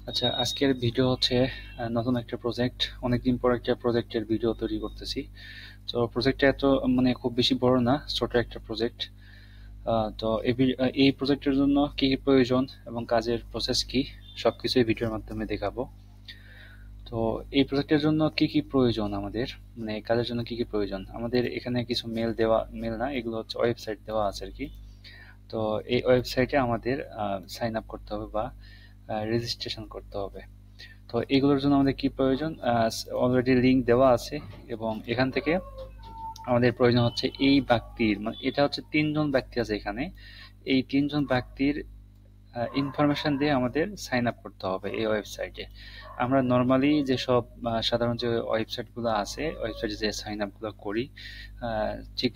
আচ্ছা, আজকের ভিডিও হচ্ছে নতুন একটা প্রজেক্ট। অনেকদিন পর একটা প্রজেক্টের ভিডিও তৈরি করতেছি। তো প্রজেক্টটা এত মানে খুব বেশি বড় না, ছোট একটা প্রজেক্ট। তো এই প্রজেক্টের জন্য কি কি প্রয়োজন এবং কাজের প্রসেস কি সবকিছু এই ভিডিওর মাধ্যমে দেখাবো। তো এই প্রজেক্টের জন্য কি কি প্রয়োজন আমাদের, মানে এই কাজের জন্য কি কি প্রয়োজন আমাদের, এখানে কিছু মেল না, এগুলো হচ্ছে ওয়েবসাইট দেওয়া আছে আর কি। তো এই ওয়েবসাইটে আমাদের সাইন আপ করতে হবে বা রেজিস্ট্রেশন করতে হবে। তো এগুলোর জন্য আমাদের কি প্রয়োজন, অলরেডি লিঙ্ক দেওয়া আছে এবং এখান থেকে আমাদের প্রয়োজন হচ্ছে এই ব্যক্তির, মানে এটা হচ্ছে তিনজন ব্যক্তি আছে এখানে। এই তিনজন ব্যক্তির ইনফরমেশন দিয়ে আমাদের সাইন আপ করতে হবে এই ওয়েবসাইটে। আমরা নর্মালি যেসব সাধারণ যে ওয়েবসাইটগুলো আছে, ওয়েবসাইটে যে সাইন আপগুলো করি, আহ, ঠিক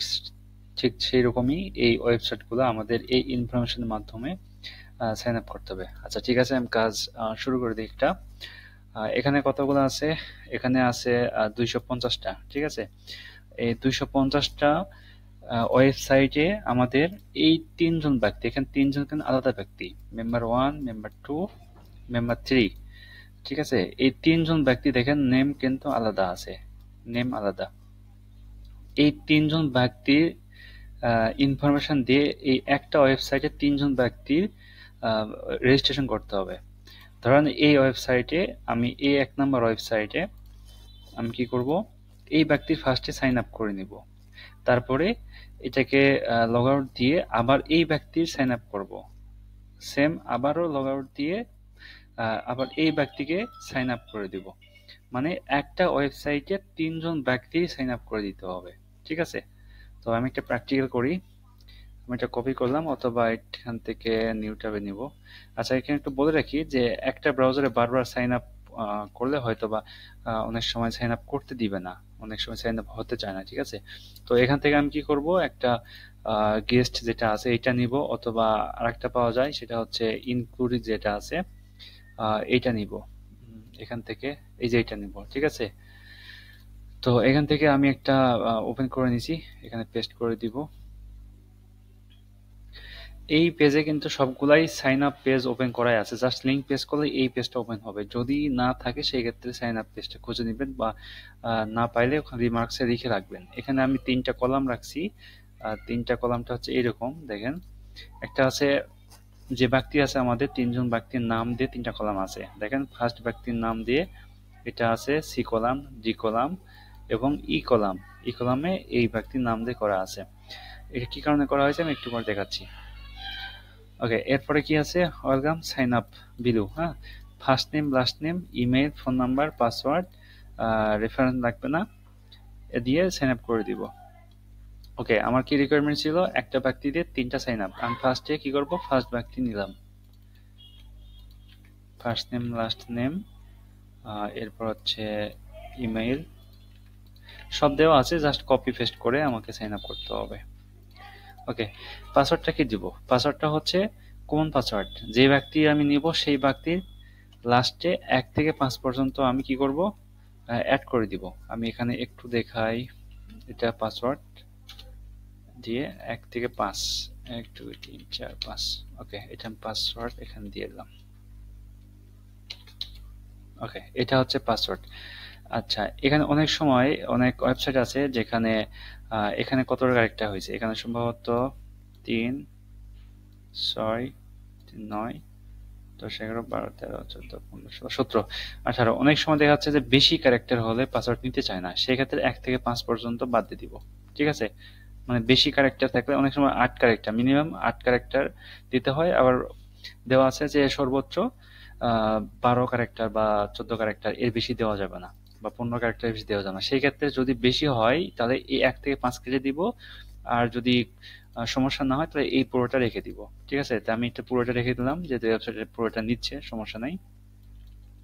ঠিক সেই রকমই এই ওয়েবসাইটগুলো আমাদের এই ইনফরমেশনের মাধ্যমে সাইন আপ করতে হবে। আচ্ছা, ঠিক আছে, আমি কাজ শুরু করে দিই একটা। এখানে কতগুলো আছে? এখানে আছে 250টা। ঠিক আছে, এই 250টা ওয়েবসাইটে আমাদের এই তিনজন ব্যক্তি, এখানে তিনজন কিন্তু আলাদা ব্যক্তি, member one, member two, member three. ঠিক আছে, এই তিনজন ব্যক্তি দেখেন নেম কিন্তু আলাদা আছে, নেম আলাদা। এই তিনজন ব্যক্তির ইনফরমেশন দিয়ে এই একটা ওয়েবসাইটে তিনজন ব্যক্তির রেজিস্ট্রেশন করতে হবে। ধরেন এই ওয়েবসাইটে, আমি এই 1 নম্বর ওয়েবসাইটে আমি কি করব, এই ব্যক্তির ফার্স্টে সাইন আপ করে নিব। তারপরে এটাকে লগ আউট দিয়ে আবার এই ব্যক্তির সাইন আপ করব। সেম আবারও লগ আউট দিয়ে আবার এই ব্যক্তিকে সাইন আপ করে দিব। মানে একটা ওয়েবসাইটে তিনজন ব্যক্তি সাইন আপ করে দিতে হবে। ঠিক আছে, তো আমি একটা প্র্যাকটিক্যাল করি। আমি এটা কপি করলাম অথবা এখান থেকে নিউ ট্যাবে নিব। আচ্ছা, এখানে একটু বলে রাখি যে একটা ব্রাউজারে বারবার সাইন আপ করলে হয়তো বা অনেক সময় সাইন আপ করতে দিবে না, অনেক সময় সাইন আপ হতে চায় না। ঠিক আছে, তো এখান থেকে আমি কি করব, একটা গেস্ট যেটা আছে এটা নিব, অথবা আরেকটা পাওয়া যায় সেটা হচ্ছে ইনক্লুডিং যেটা আছে, এইটা নিব। এখান থেকে এই যে এটা নিব। ঠিক আছে, তো এখান থেকে আমি একটা ওপেন করে নিছি, এখানে পেস্ট করে দিব। এই পেজে কিন্তু সবগুলাই সাইন আপ পেজ ওপেন করাই আছে, জাস্ট লিঙ্ক পেজ করলে এই পেজটা ওপেন হবে। যদি না থাকে সেই ক্ষেত্রে সাইন আপ পেজটা খুঁজে নেবেন, বা না পাইলে ওখানে রিমার্কসে লিখে রাখবেন। এখানে আমি 3টা কলাম রাখছি। 3টা কলামটা হচ্ছে এইরকম, দেখেন। একটা আছে, যে ব্যক্তি আছে আমাদের, তিনজন ব্যক্তির নাম দিয়ে 3টা কলাম আছে, দেখেন। ফার্স্ট ব্যক্তির নাম দিয়ে এটা আছে সি কলাম, ডি কলাম এবং ই কলাম। ই কলামে এই ব্যক্তির নাম দিয়ে করা আছে। এটা কি কারণে করা হয়েছে আমি একটু পর দেখাচ্ছি। ওকে, এরপরে কি আছে, ওয়েলকাম সাইন আপ বিলু। হ্যাঁ, first name, last name, email, phone number, password, reference লাগবে না, এ দিয়ে সাইন আপ করে দিব। ওকে, আমার কি রিকোয়ারমেন্ট ছিল, একটা ব্যক্তি দিয়ে 3টা সাইন আপ। আমি ফার্স্টে কি করব, ফার্স্ট ব্যক্তি নিলাম, ফার্স্ট নেম, লাস্ট নেম, এরপর হচ্ছে ইমেল, সব দেওয়া আছে, জাস্ট কপি পেস্ট করে আমাকে সাইন আপ করতে হবে। ওকে, পাসওয়ার্ডটা কি দিব, পাসওয়ার্ডটা হচ্ছে কোন পাসওয়ার্ড, যে ব্যক্তি আমি নিব সেই ব্যক্তির লাস্টে 1 থেকে 5 পর্যন্ত আমি কি করব, অ্যাড করে দিব। আমি এখানে একটু দেখাই, এটা পাসওয়ার্ড দিয়ে 1 থেকে 5, 1 2 3 4 5। ওকে, এটা আমি পাসওয়ার্ড এখানে দিয়ে দিলাম। ওকে, এটা হচ্ছে পাসওয়ার্ড। আচ্ছা, এখানে অনেক সময় অনেক ওয়েবসাইট আছে যেখানে এখানে কত ক্যারেক্টার হয়েছে, এখানে সম্ভবত 3 6 9 10 11 12 13 14 15 16 17। অনেক সময় দেখা যাচ্ছে যে বেশি ক্যারেক্টার হলে পাসওয়ার্ড নিতে চায় না, সেক্ষেত্রে 1 থেকে 5 পর্যন্ত বাদ দিয়ে দিব। ঠিক আছে, মানে বেশি ক্যারেক্টার থাকলে অনেক সময় 8 ক্যারেক্টার, মিনিমাম 8 ক্যারেক্টার দিতে হয়। আবার দেওয়া আছে যে সর্বোচ্চ 12 ক্যারেক্টার বা 14 ক্যারেক্টার, এর বেশি দেওয়া যাবে না, বা 15 ক্যারেক্টার বেশি দেওয়া যাবে না। সেই ক্ষেত্রে যদি বেশি হয় তাহলে এই 1 থেকে 5 কেটে দিব, আর যদি সমস্যা না হয় তাহলে এই পুরোটা রেখে দিব। ঠিক আছে, তো আমি এটা পুরোটা রেখে দিলাম, যেহেতু ওয়েবসাইটে পুরোটা নিচ্ছে, সমস্যা নাই।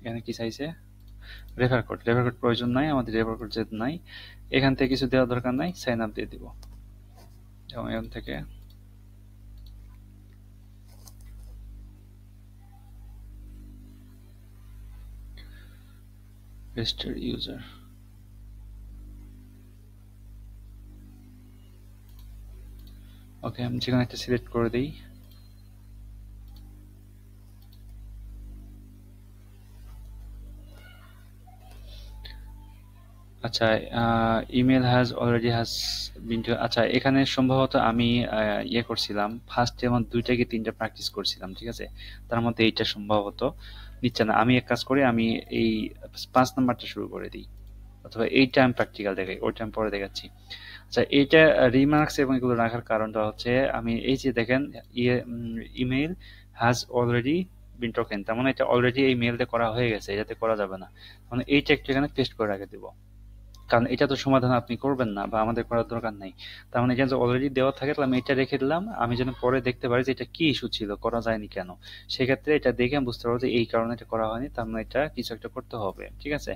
এখানে কি চাইছে, রেফার কোড। রেফার কোড প্রয়োজন নাই, আমাদের রেফার কোড যেহেতু নাই, এখান থেকে কিছু দেওয়ার দরকার নাই, সাইন আপ দিয়ে দিব। এবং এখান থেকে রেজিস্টার ইউজার। ওকে, আমি যেখানে একটা সিলেক্ট করে দিই। আচ্ছা, email has already has been to, আচ্ছা এখানে সম্ভবত আমি ইয়ে করছিলাম ফার্স্ট, যেমন 2টা কি 3টা প্র্যাকটিস করছিলাম, ঠিক আছে, তার মধ্যে এইটা সম্ভবত নিচ্ছে না। আমি এক কাজ করি, আমি এই 5 নাম্বারটা শুরু করে দিই, অথবা এইটা আমি প্র্যাকটিক্যাল দেখাই, ওইটা আমি পরে দেখাচ্ছি। আচ্ছা, এইটা রিমার্কস এবং এগুলো রাখার কারণটা হচ্ছে, আমি এই যে দেখেন ইয়ে email has already been token, তার মানে এটা অলরেডি এই মেলতে করা হয়ে গেছে, এটাতে করা যাবে না, মানে এইটা একটু এখানে পেস্ট করে রেখে দিব, কারণ এটা তো সমাধান আপনি করবেন না বা আমাদের করার দরকার নেই। তার মানে এখানে অলরেডি দেওয়া থাকে, তাহলে আমি এটা রেখে দিলাম, আমি যেন পরে দেখতে পারি যে এটা কি ইস্যু ছিল, করা যায়নি কেন। সেক্ষেত্রে এটা দেখে আমি বুঝতে পারবো যে এই কারণে এটা করা হয়নি, তার মানে এটা কিছু একটা করতে হবে, ঠিক আছে।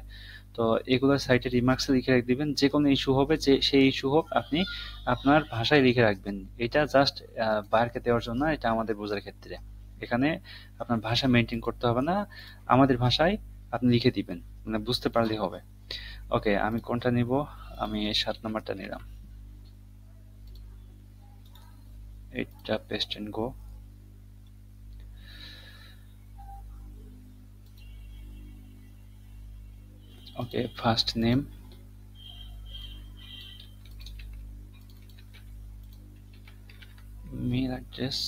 তো এগুলো সাইটে রিমার্কসে লিখে রেখে দিবেন, যে কোনো ইস্যু হবে, যে সেই ইস্যু হোক আপনি আপনার ভাষায় লিখে রাখবেন। এটা জাস্ট বাইরকে দেওয়ার জন্য, এটা আমাদের বোঝার ক্ষেত্রে। এখানে আপনার ভাষা মেনটেন করতে হবে না, আমাদের ভাষায় আপনি লিখে দিবেন, মানে বুঝতে পারলেই হবে। ওকে, আমি কোনটা নিব? আমি 7 নাম্বারটা নিলাম, এটা paste and go. Okay, first name, mail address,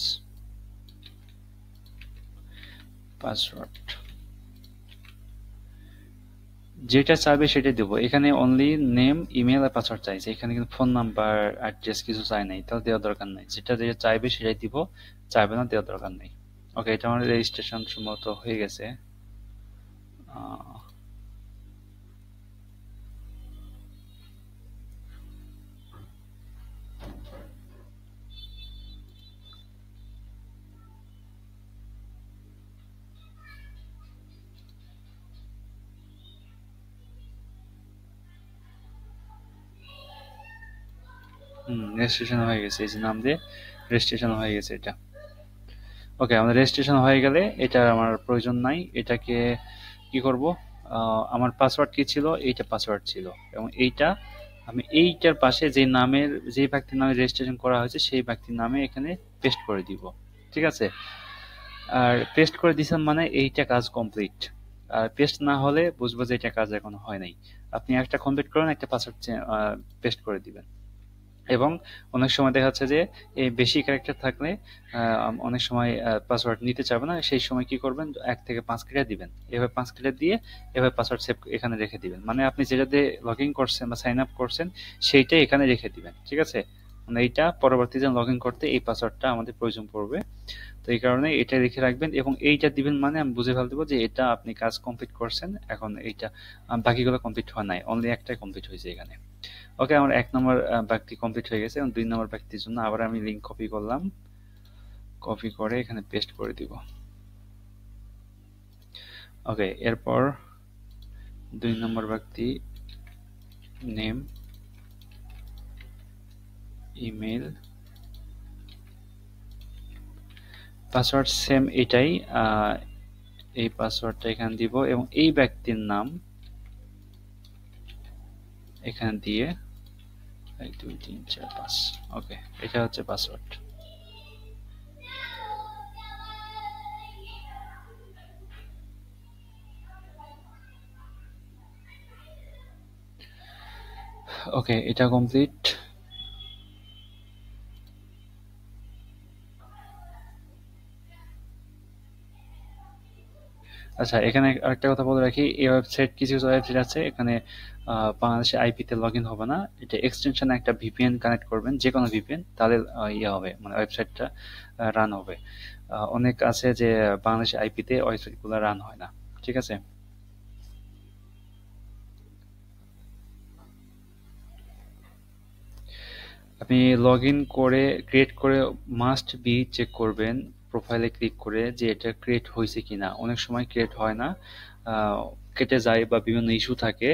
password, যেটা চাইবে সেটাই দেবো। এখানে অনলি নেম, ইমেল আর পাসওয়ার্ড চাইছে, এখানে কিন্তু ফোন নাম্বার, অ্যাড্রেস কিছু চাই নাই, তাহলে দেওয়ার দরকার নাই। যেটা যেটা চাইবে সেটাই দিব, চাইবে না দেওয়ার দরকার নেই। ওকে, এটা আমার রেজিস্ট্রেশন সম্ভবত হয়ে গেছে। রেজিস্ট্রেশন হয়ে গেছে, এই যে নাম দিয়ে রেজিস্ট্রেশন হয়ে গেছে এটা। ওকে, আমাদের রেজিস্ট্রেশন হয়ে গেলে এটা আমার প্রয়োজন নাই। এটাকে কি করব, আমার পাসওয়ার্ড কি ছিল, এইটা পাসওয়ার্ড ছিল, এবং এইটা আমি এইটার পাশে যে নামের, যে ব্যক্তির নামে রেজিস্ট্রেশন করা হয়েছে সেই ব্যক্তির নামে এখানে পেস্ট করে দিব, ঠিক আছে। আর পেস্ট করে দিছেন মানে এইটা কাজ কমপ্লিট। আর পেস্ট না হলে বুঝবো যে এটা কাজ এখনো হয় নাই। আপনি একটা কমপ্লিট করেন, একটা পাসওয়ার্ড পেস্ট করে দিবেন। এবং অনেক সময় দেখা যাচ্ছে যে এই বেশি ক্যারেক্টার থাকলে অনেক সময় পাসওয়ার্ড নিতে চাবে না, সেই সময় কি করবেন, 1 থেকে 5 ক্লিয়ার দিবেন, এভাবে 5 ক্লিয়ার দিয়ে এভাবে পাসওয়ার্ড সেভ এখানে রেখে দিবেন, মানে আপনি যেটাতে লগ ইন করছেন বা সাইন আপ করছেন সেইটাই এখানে রেখে দিবেন, ঠিক আছে। মানে এইটা পরবর্তীতে লগ ইন করতে এই পাসওয়ার্ডটা আমাদের প্রয়োজন পড়বে। তো এই কারণে এটা রেখে রাখবেন, এবং এইটা দিবেন মানে আমি বুঝে ফেল দেবো যে এটা আপনি কাজ কমপ্লিট করছেন। এখন এইটা বাকিগুলো কমপ্লিট হয় নাই, অনলি একটাই কমপ্লিট হয়েছে এখানে। ওকে, আমার 1 নম্বর ব্যক্তি কমপ্লিট হয়ে গেছে, এবং 2 নম্বর ব্যক্তির জন্য আবার আমি লিঙ্ক কপি করলাম, কপি করে এখানে পেস্ট করে দিব। ওকে, এরপর 2 নম্বর ব্যক্তি, নেম, ইমেল, পাসওয়ার্ড সেম এটাই, এই পাসওয়ার্ডটা এখানে দিব, এবং এই ব্যক্তির নাম এখানে দিয়ে 1 2 3 4 5। ওকে, এটা হচ্ছে পাসওয়ার্ড। ওকে, এটা কমপ্লিট। আচ্ছা, এখানে আরেকটা কথা বলে রাখি, এই ওয়েবসাইট, কিছু কিছু ওয়েবসাইট আছে এখানে বাংলাদেশে আইপিতে লগ ইন হবে না, এটা এক্সটেনশন একটা ভিপিএন কানেক্ট করবেন, যে কোনো ভিপিএন, তাহলে ইয়ে হবে, মানে ওয়েবসাইটটা রান হবে। অনেক আছে যে বাংলাদেশে আইপিতে ওয়েবসাইটগুলো রান হয় না, ঠিক আছে। আপনি লগ ইন করে ক্রিয়েট করে মাস্ট বি চেক করবেন, প্রোফাইলে ক্লিক করে যে এটা ক্রিয়েট হয়েছে কিনা। অনেক সময় ক্রিয়েট হয় না, কেটে যায় বা বিভিন্ন ইস্যু থাকে।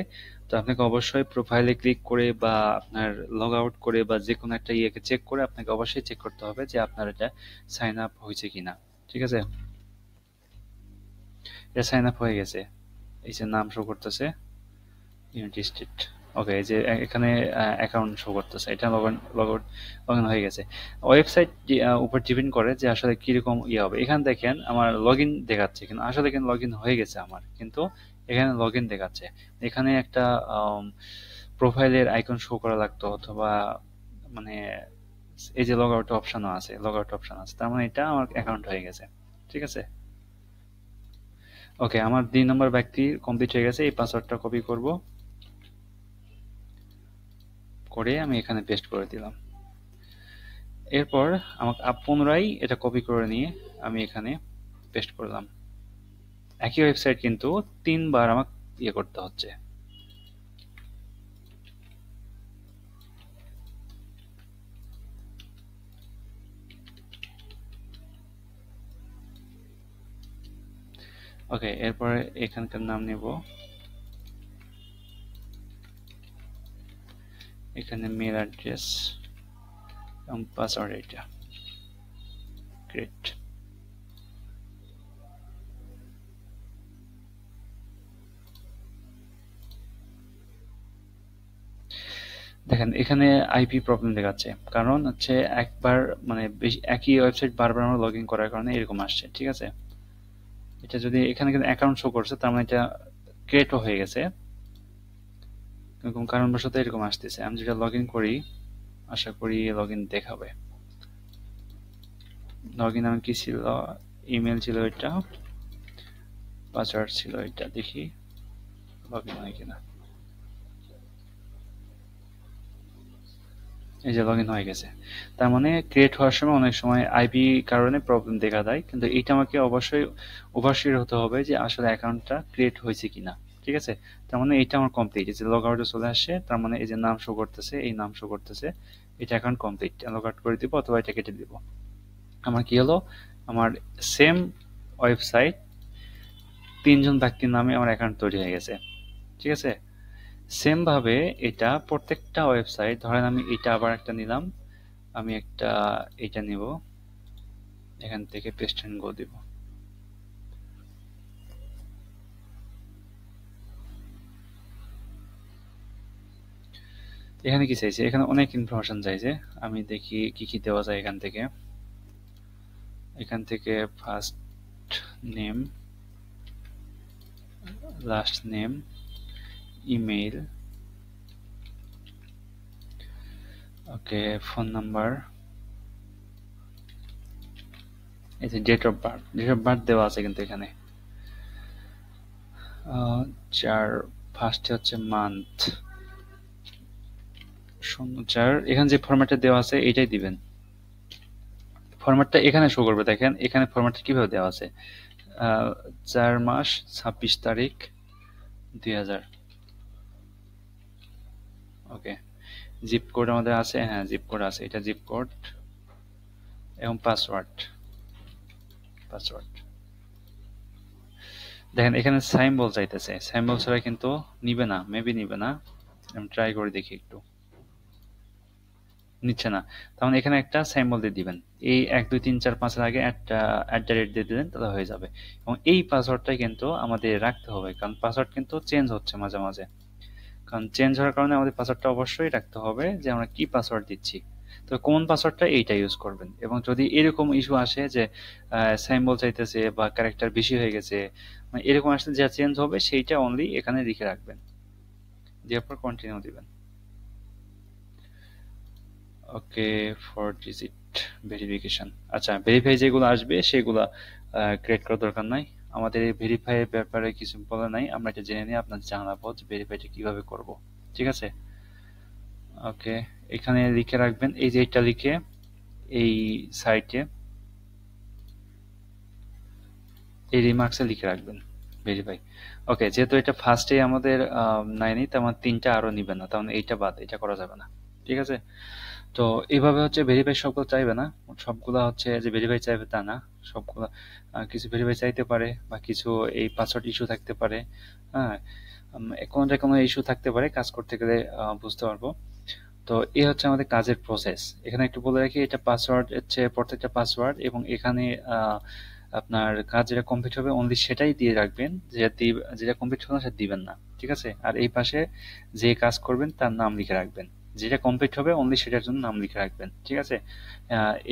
তো আপনাকে অবশ্যই প্রোফাইলে ক্লিক করে বা আপনার লগ আউট করে বা যে কোনো একটা ইয়েকে চেক করে আপনাকে অবশ্যই চেক করতে হবে যে আপনার এটা সাইন আপ হয়েছে কিনা, ঠিক আছে। এটা সাইন আপ হয়ে গেছে, এই যে নাম শো করতেছে, ইউনাইটেড স্টেট। ওকে, এই যে এখানে অ্যাকাউন্ট শো করতেছে, এটা লগ ইন হয়ে গেছে। ওয়েবসাইট উপর ডিপেন্ড করে যে আসলে কিরকম ইয়ে হবে। এখানে দেখেন আমার লগ ইন দেখাচ্ছে, কিন্তু আসলে কিন্তু লগ ইন হয়ে গেছে আমার, কিন্তু এখানে লগ ইন দেখাচ্ছে। এখানে একটা প্রোফাইলের আইকন শো করা লাগতো, অথবা মানে এই যে লগ আউট অপশনও আছে, লগ আউট অপশন আছে, তার মানে এটা আমার অ্যাকাউন্ট হয়ে গেছে। ঠিক আছে, ওকে, আমার 2 নম্বর ব্যক্তি কমপ্লিট হয়ে গেছে। এই পাসওয়ার্ডটা কপি করব, করে আমি এখানে পেস্ট করে দিলাম। এরপর আমাকে পুনরায় এটা কপি করে নিয়ে আমি এখানে পেস্ট করলাম। একই ওয়েবসাইট কিন্তু 3বার আমাকে ইয়ে করতে হচ্ছে। ওকে, এরপরে এখানকার নাম নেব, এখানে মেল অ্যাড্রেস এবং পাসওয়ার্ড এটা। গ্রেট। দেখেন এখানে আইপি প্রবলেম দেখাচ্ছে, কারণ হচ্ছে একবার মানে বেশি একই ওয়েবসাইট বারবার আমরা লগ ইন করার কারণে এরকম আসছে। ঠিক আছে, এটা যদি এখানে কিন্তু অ্যাকাউন্ট শো করছে, তার মানে এটা ক্রিয়েটও হয়ে গেছে, এরকম কারণবশত এরকম আসতেছে। আমি যেটা লগ ইন করি, আশা করি লগ ইন দেখাবে। লগ ইন আমার কি ছিল, ইমেল ছিল এটা, পাসওয়ার্ড ছিল এটা, দেখি লগ ইন হয় কিনা। এই যে লগ ইন হয়ে গেছে, তার মানে ক্রিয়েট হওয়ার সময় অনেক সময় আইপি কারণে প্রবলেম দেখা দেয়, কিন্তু এইটা আমাকে অবশ্যই ওভারশিওর হতে হবে যে আসলে অ্যাকাউন্টটা ক্রিয়েট হয়েছে কিনা। ঠিক আছে, তার মানে এইটা আমার কমপ্লিট। এই যে লগ আউটে চলে আসছে, তার মানে এই যে নাম শো করতেছে, এই নাম শো করতেছে, এটা অ্যাকাউন্ট কমপ্লিট। লগ আউট করে দিব অথবা এটা কেটে দিব। আমার কি হলো, আমার সেম ওয়েবসাইট 3জন ব্যক্তির নামে আমার অ্যাকাউন্ট তৈরি হয়ে গেছে। ঠিক আছে, সেম ভাবে এটা প্রত্যেকটা ওয়েবসাইট, ধরেন আমি এটা আবার একটা নিলাম, আমি একটা এটা নিব, এখান থেকে পেস্ট এন্ড গো দিব। এখানে কি চাইছে, এখানে অনেক ইনফরমেশন চাইছে, আমি দেখি কি কি দেওয়া যায় এখান থেকে। এখান থেকে first name, last name, email, okay, phone number, এই যে date of birth, date of birth দেওয়া আছে কিন্তু এখানে। চার, ফার্স্টে হচ্ছে মান্থ, 04, এখানে যে ফরম্যাটটা দেওয়া আছে এটাই দিবেন। ফরম্যাটটা এখানে শো করবে, দেখেন এখানে ফরম্যাটটা কিভাবে দেওয়া আছে, 4 মাস 26 তারিখ 2000। ওকে, জিপ কোড আমাদের আছে, হ্যাঁ জিপ কোড আছে, এটা জিপ কোড এবং পাসওয়ার্ড। পাসওয়ার্ড দেখেন এখানে সাইম্বল চাইতেছে, সাইম্বল ছাড়া কিন্তু নিবে না, মেবি নিবে না, আমি ট্রাই করে দেখি একটু। নিচ্ছে না, তখন এখানে একটা সাইম্বল দিয়ে দিবেন, এই 1 2 3 4 5 এর আগে একটা @ দিয়ে দিলেন, তাহলে হয়ে যাবে। এবং এই পাসওয়ার্ডটাই কিন্তু আমাদের রাখতে হবে, কারণ পাসওয়ার্ড কিন্তু চেঞ্জ হচ্ছে মাঝে মাঝে, কারণ চেঞ্জ হওয়ার কারণে আমাদের পাসওয়ার্ডটা অবশ্যই রাখতে হবে যে আমরা কি পাসওয়ার্ড দিচ্ছি। তো কোন পাসওয়ার্ডটা এইটা ইউজ করবেন। এবং যদি এরকম ইস্যু আসে যে সাইম্বল চাইতেছে বা ক্যারেক্টার বেশি হয়ে গেছে, মানে এরকম আসলে যা চেঞ্জ হবে সেইটা অনলি এখানে লিখে রাখবেন, দিয়ে পর কন্টিনিউ দিবেন। ওকে, 4 ডিজিট ভেরিফিকেশন, আচ্ছা ভেরিফাই যেগুলো আসবে সেগুলো ক্রিয়েট করার দরকার নাই, আমাদের এই ভেরিফাই এর ব্যাপারে কিছু বলা নাই, আমরা এটা জেনে নিয়ে আপনাদের জানাবো যে ভেরিফাইটা কিভাবে করব। ঠিক আছে, ওকে, এখানে লিখে রাখবেন, এই যে এটা লিখে এই সাইটে এই রিমার্কসে লিখে রাখবেন ভেরিফাই। ওকে, যেহেতু এটা ফার্স্টে আমাদের নাইনি, তেমন 3টা আরো নিবে না, তেমন এইটা বাদ, এটা করা যাবে না। ঠিক আছে, তো এইভাবে হচ্ছে ভেরিফাই সবগুলো চাইবে না, সবগুলা হচ্ছে যে ভেরিফাই চাইবে তা না, সবগুলা কিছু ভেরিফাই চাইতে পারে, বা কিছু এই পাসওয়ার্ড ইস্যু থাকতে পারে। হ্যাঁ, কোনোটা কোনো ইস্যু থাকতে পারে, কাজ করতে গেলে বুঝতে পারবো। তো এই হচ্ছে আমাদের কাজের প্রসেস। এখানে একটু বলে রাখি, এটা পাসওয়ার্ড হচ্ছে প্রত্যেকটা পাসওয়ার্ড, এবং এখানে আপনার কাজ যেটা কমপ্লিট হবে অনলি সেটাই দিয়ে রাখবেন, যেটা কমপ্লিট হবে না সেটা দিবেন না, ঠিক আছে? আর এই পাশে যে কাজ করবেন তার নাম লিখে রাখবেন, যেটা কমপ্লিট হবে অনলি সেটার জন্য নাম লিখে রাখবেন, ঠিক আছে?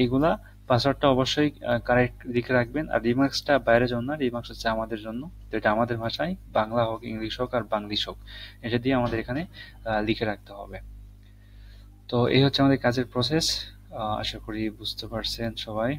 এইগুলা পাসওয়ার্ডটা অবশ্যই কারেক্ট লিখে রাখবেন। আর রিমার্কসটা বাইরের জন্য না, রিমার্কস হচ্ছে আমাদের জন্য। তো এটা আমাদের ভাষায়, বাংলা হোক, ইংলিশ হোক আর বাংলিশ হোক, এটা দিয়ে আমাদের এখানে লিখে রাখতে হবে। তো এই হচ্ছে আমাদের কাজের প্রসেস। আশা করি বুঝতে পারছেন সবাই।